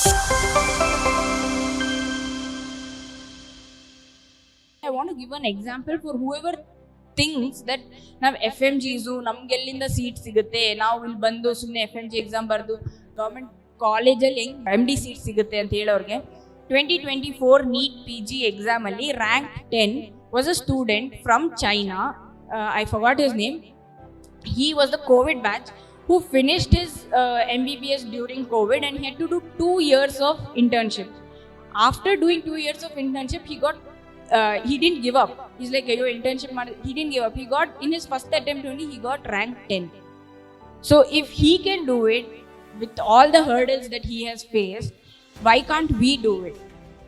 I want to give an example for whoever thinks that ನಾವು FMGs ನಮ್ಗೆಲ್ಲಿಂದ seat ಸಿಗುತ್ತೆ, ನಾವು ಇಲ್ಲಿ ಬಂದು ಸುಮ್ಮನೆ FMG ಎಕ್ಸಾಮ್ ಬರೆದು ಗೌರ್ಮೆಂಟ್ ಕಾಲೇಜಲ್ಲಿ ಹೆಂಗೆ MD ಸೀಟ್ ಸಿಗುತ್ತೆ ಅಂತ ಹೇಳೋರಿಗೆ 2024 ನೀಟ್ PG ಎಕ್ಸಾಮಲ್ಲಿ rank 10 was a student from China. I forgot his name. He was the COVID batch who finished his MBBS during COVID and he had to do 2 years of internship. After doing 2 years of internship, he didn't give up. He's like, yo, internship, he didn't give up. He got, in his first attempt only, he got rank 10. So if he can do it with all the hurdles that he has faced, why can't we do it?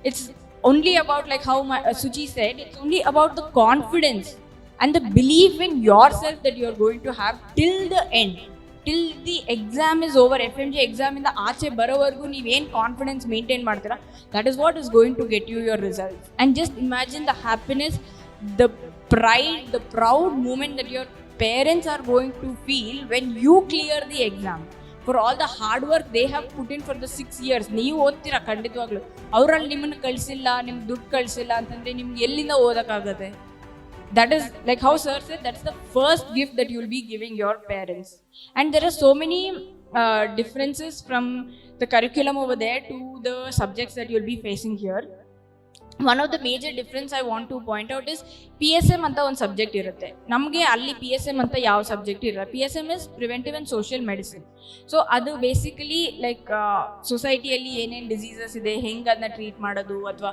It's only about, like how Suchi said, it's only about the confidence and the belief in yourself that you're going to have till the end. Till the exam is over, FMG exam in the aache barovargu ನೀವು ಏನು confidence maintain ಮಾಡ್ತೀರಾ, that is what is going to get you your results. And just imagine the happiness, the pride, the proud moment that your parents are going to feel when you clear the exam. For all the hard work they have put in for the 6 years, ನೀವು ಓದ್ತೀರಾ ಖಂಡಿತವಾಗ್ಲು. ಅವರಲ್ಲಿ ನಿಮ್ಮನ್ನು ಕಳಿಸಿಲ್ಲ, ನಿಮ್ಗೆ ದುಡ್ಡು ಕಳಿಸಿಲ್ಲ ಅಂತಂದರೆ ನಿಮ್ಗೆ ಎಲ್ಲಿಂದ ಓದೋಕ್ಕಾಗತ್ತೆ? That is, like how sir said, that's the first gift that you will be giving your parents. And there are so many differences from the curriculum over there to the subjects that you'll be facing here. One of the major difference I want to point out is PSM ಅಂತ ಒಂದು subject ಇರುತ್ತೆ. ನಮಗೆ ಅಲ್ಲಿ PSM ಅಂತ ಯಾವ subject ಇರಲ್ಲ. PSM is preventive and social medicine. So ಅದು basically like ಸೊಸೈಟಿಯಲ್ಲಿ ಏನೇನು ಡಿಸೀಸಸ್ ಇದೆ, ಹೆಂಗೆ ಅದನ್ನ ಟ್ರೀಟ್ ಮಾಡೋದು, ಅಥವಾ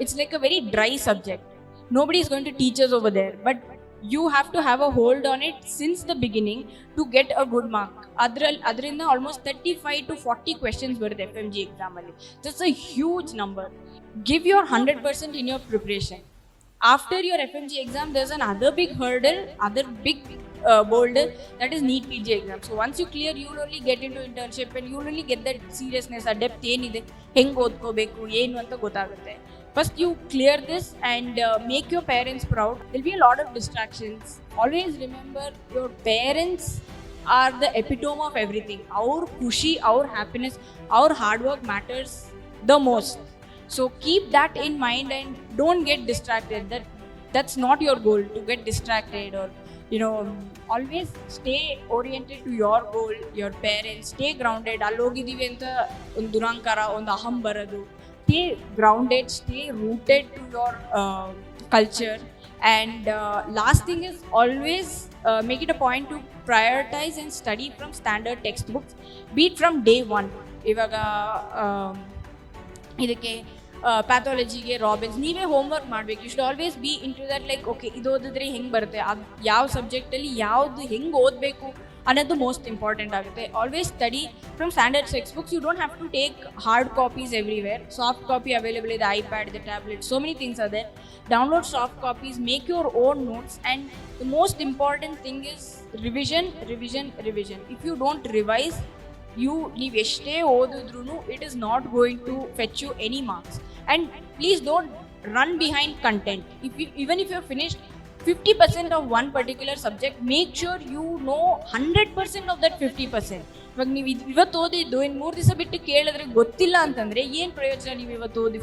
it's like a very dry subject. Nobody is going to teach us over there, but you have to have a hold on it since the beginning to get a good mark. Adrinda almost 35 to 40 questions were the FMG exam alli. That's a huge number. Give your 100% in your preparation. After your FMG exam, there's another big hurdle, other big boulder, that is NEET PG exam. So once you clear, you will only get into internship and you will only get that seriousness, a depth ಏನಿದೆ, ಹೆಂಗೆ ಓದ್ಕೋಬೇಕು ಏನು ಅಂತ ಗೊತ್ತಾಗುತ್ತೆ. First you clear this and make your parents proud. There'll be a lot of distractions. Always remember, your parents are the epitome of everything. Our kushi, our happiness, our hard work matters the most. So keep that in mind and don't get distracted. That's not your goal to get distracted, or always stay oriented to your goal, your parents. Stay grounded. Allogidivi anta ಒಂದು ದುರಾಂಕಾರ, ಒಂದು ಅಹಂ ಬರೋದು. Stay grounded, stay rooted to your culture. And last thing is, always make it a point to prioritize and study from standard textbooks, be it from day one. ಇವಾಗ ಇದಕ್ಕೆ ಪ್ಯಾಥಾಲಜಿಗೆ Robbins ನೀವೇ homework ಮಾಡಬೇಕು. You should always be into that, like okay ಇದು ಓದಿದ್ರೆ ಹೆಂಗೆ ಬರುತ್ತೆ, ಅದು ಯಾವ ಸಬ್ಜೆಕ್ಟಲ್ಲಿ ಯಾವುದು ಹೆಂಗೆ ಓದಬೇಕು ಅನ್ನೋದು ಮೋಸ್ಟ್ ಇಂಪಾರ್ಟೆಂಟ್ ಆಗುತ್ತೆ. Always study from standard text books. You don't have to take hard copies everywhere. Soft copy available ಇದೆ, ಐಪ್ಯಾಡ್ ಇದೆ, tablet, so many things are there. Download soft copies, make your own notes. And the most important thing is revision, revision, revision. If you don't revise, ನೀವು ಎಷ್ಟೇ ಓದಿದ್ರೂ it is not going to fetch you any marks. And please don't run behind content. Even if you're finished 50% of one particular subject, make sure you know 100% of that 50%. ಇವಾಗ ನೀವು ಇವತ್ತು ಓದಿದ್ದು ಇನ್ನು 3 ದಿವಸ ಬಿಟ್ಟು ಕೇಳಿದ್ರೆ ಗೊತ್ತಿಲ್ಲ ಅಂತಂದರೆ ಏನು ಪ್ರಯೋಜನ? ನೀವು ಇವತ್ತು ಓದಿ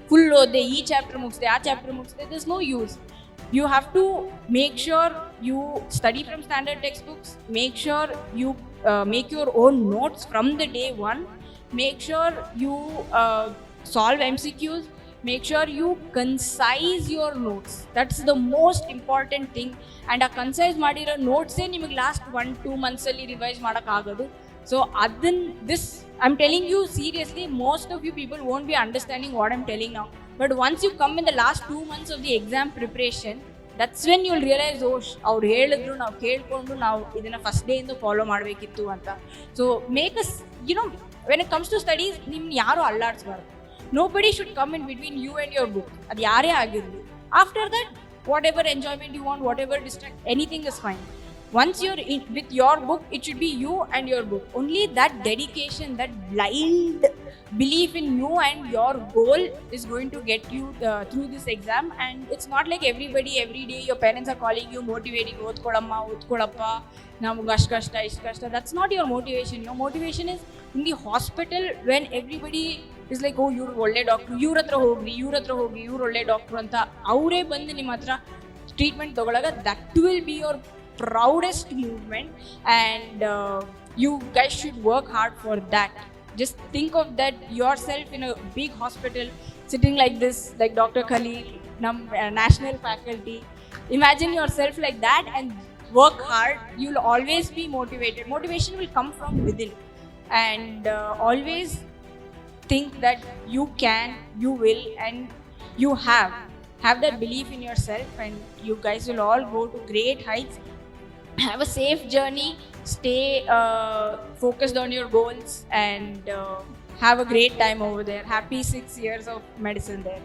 ಫುಲ್ ಓದಿದೆ, ಈ ಚಾಪ್ಟರ್ ಮುಗಿಸಿದೆ, ಆ ಚಾಪ್ಟರ್ ಮುಗಿಸಿದೆ, there is no use. You have to make sure you study from standard textbooks. Make sure you make your own notes from the day one. Make sure you solve MCQs. Make sure you concise your notes. That's the most important thing. And a concise madiro notes ನಿಮಗೆ last 1-2 months ಅಲ್ಲಿ revise ಮಾಡೋಕ್ಕಾಗೋದು. So this I'm telling you seriously, most of you people won't be understanding what I'm telling now. But once you come in the last 2 months of the exam preparation, that's when you'll realize, ಅವ್ರು ಹೇಳಿದ್ರು, ನಾವು ಕೇಳಿಕೊಂಡು ನಾವು ಇದನ್ನು first ಡೇಯಿಂದ follow ಮಾಡಬೇಕಿತ್ತು ಅಂತ. So make us when it comes to studies, ನಿಮ್ನ ಯಾರು ಅಲ್ಲಾಡಿಸ್ಬಾರ್ದು. Nobody should come in between you and your book. ಅದು ಯಾರೇ ಆಗಿರಲಿ. After that, whatever enjoyment you want, whatever distract, anything is fine. Once you're in with your book, it should be you and your book. Only that dedication, that blind belief in you and your goal is going to get you through this exam. And it's not like everybody every day your parents are calling you, motivating, ಓದ್ಕೊಳಮ್ಮ ಓದ್ಕೊಳಪ್ಪ ನಮ್ಗೆ ಅಷ್ಟು ಕಷ್ಟ ಇಷ್ಟು ಕಷ್ಟ. That's not your motivation. Your motivation is in the hospital when everybody is like, oh ಇವ್ರು ಒಳ್ಳೆ doctor, ಇವ್ರ ಹತ್ರ ಹೋಗ್ರಿ, ಇವ್ರು ಒಳ್ಳೆ ಡಾಕ್ಟ್ರು ಅಂತ ಅವರೇ ಬಂದು ನಿಮ್ಮ ಹತ್ರ treatment ತಗೊಳ್ಳಾಗ, that will be your proudest movement. And you guys should work hard for that. Just think of that yourself in a big hospital sitting like this, like Dr. Khalil, national faculty. Imagine yourself like that and work hard. You'll always be motivated. Motivation will come from within. And always think that you can, you will, and you have that belief in yourself, and you guys will all go to great heights. Have a safe journey, stay focused on your goals, and have a great time over there. Happy 6 years of medicine there.